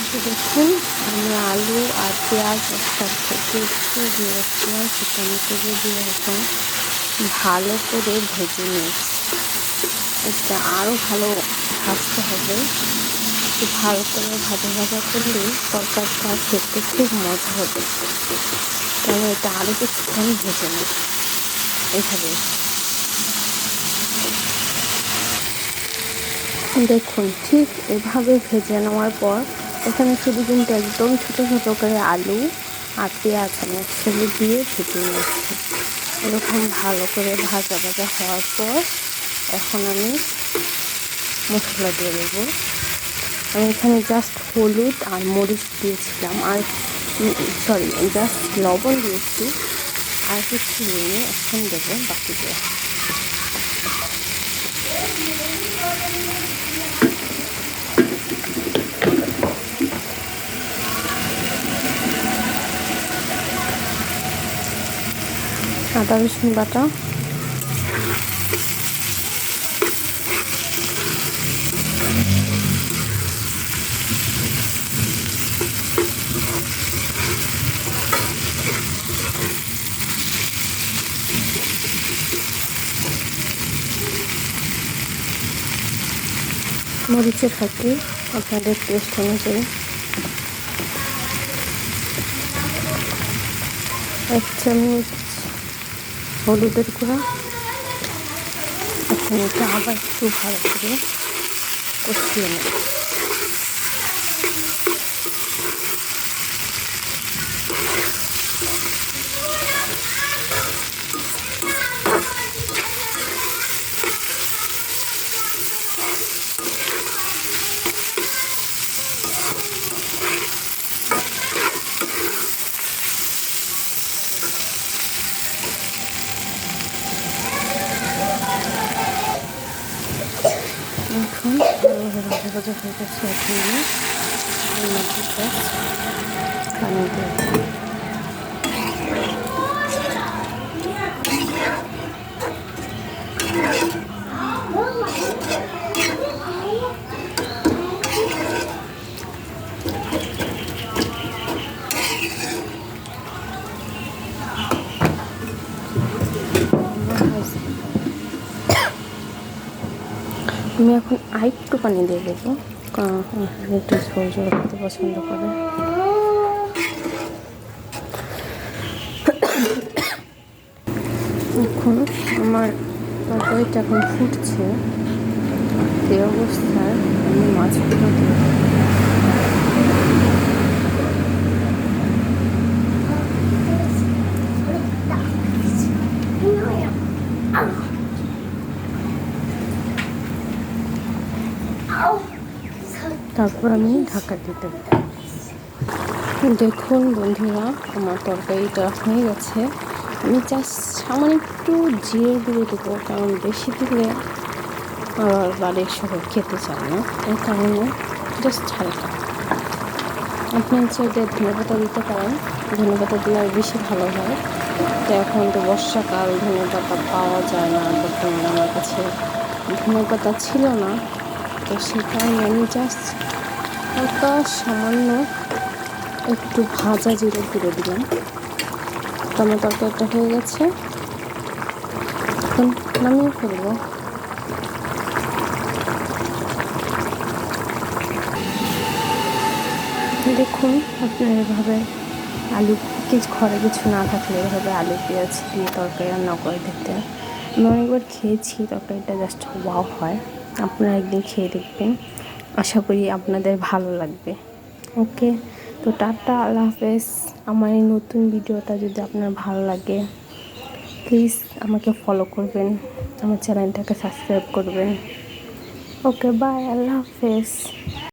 তো দেখুন আমরা আলু আর পেঁয়াজ একসাথে একটু দিয়ে রাখছিলাম, সেটা আমি তেলে দিয়ে এখন ভালো করে ভেজে নিয়েছি। এটা আরও ভালো ভাজতে হবে, একটু ভালো করে ভাজা ভাজা করলে তরকারিটা খেতে খুব মজা হবে। তাহলে এটা আরও কিছুক্ষণ ভেজে নিই এইভাবে। দেখুন ঠিক এভাবে ভেজে নেওয়ার পর এখানে শুধু কিন্তু একদম ছোটো ছোটো করে আলু আর পেঁয়াজ আমি একসাথে দিয়ে ভেজে নিচ্ছি। এরকম ভালো করে ভাজা ভাজা হওয়ার পর এখন আমি মশলা দিয়ে দেবো। আমি এখানে জাস্ট হলুদ আর মরিচ দিয়েছিলাম, আর জাস্ট লবণ দিয়েছি, আর কিছু নিয়ে এখন দেবো বাকিতে। আদা রসুন বাটা, মরিচের ফাঁকি আপনাদের টেস্ট অনুযায়ী, 1 চামচ হলুদের গুঁড়া। এখন এটা আবার একটু ভালো করে কষিয়ে নেব। এখন ভাজা ভাজা হয়ে গেছে, এখন এর মধ্যে পানি দিয়ে আমি এখন আরেকটু পানি দিয়ে দেবো, কারণ একটু ঝোল ঝোল খেতে পছন্দ করে। এখন আমার তরকারিটা এখন ফুটছে, এই অবস্থায় আমি মাছগুলো দিয়ে তারপর আমি ঢাকা দিতে। দেখুন বন্ধুরা, আমার তরকারিটা হয়ে গেছে। আমি জাস্ট সামান্য একটু জিরে গুঁড়ো দেবো, কারণ বেশি দিলে আমার বাড়ির সবাই খেতে চায় না, এই কারণে জাস্ট হালকা। আপনি চাইলে ধনেপাতা দিতে পারেন, ধনেপাতা দিলে আর বেশি ভালো হয়। তো এখন তো বর্ষাকাল, ধনেপাতা পাওয়া যায় না বর্তমানে, আমার কাছে ধনেপাতা ছিল না, তো সেই কারণে আমি জাস্ট হালকা সামান্য একটু ভাজা জিরে গুঁড়ো দিলাম। তো আমার তরকারিটা হয়ে গেছে, এখন নামিয়ে ফেলবো। দেখুন আপনার এভাবে আলু ঘরে কিছু না থাকলে এভাবে আলু পেঁয়াজ দিয়ে তরকারি রান্না করে দেখতে। আমি অনেকবার খেয়েছি, তরকারিটা জাস্ট ওয়াও হয়। আপনারা একদিন খেয়ে দেখবেন, আশা করি আপনাদের ভালো লাগবে। ওকে, তো টাটা, আল্লাহ হাফেজ। আমার এই নতুন ভিডিওটা যদি আপনার ভালো লাগে প্লিজ আমাকে ফলো করবেন, আমার চ্যানেলটাকে সাবস্ক্রাইব করবেন। ওকে বাই, আল্লাহ হাফেজ।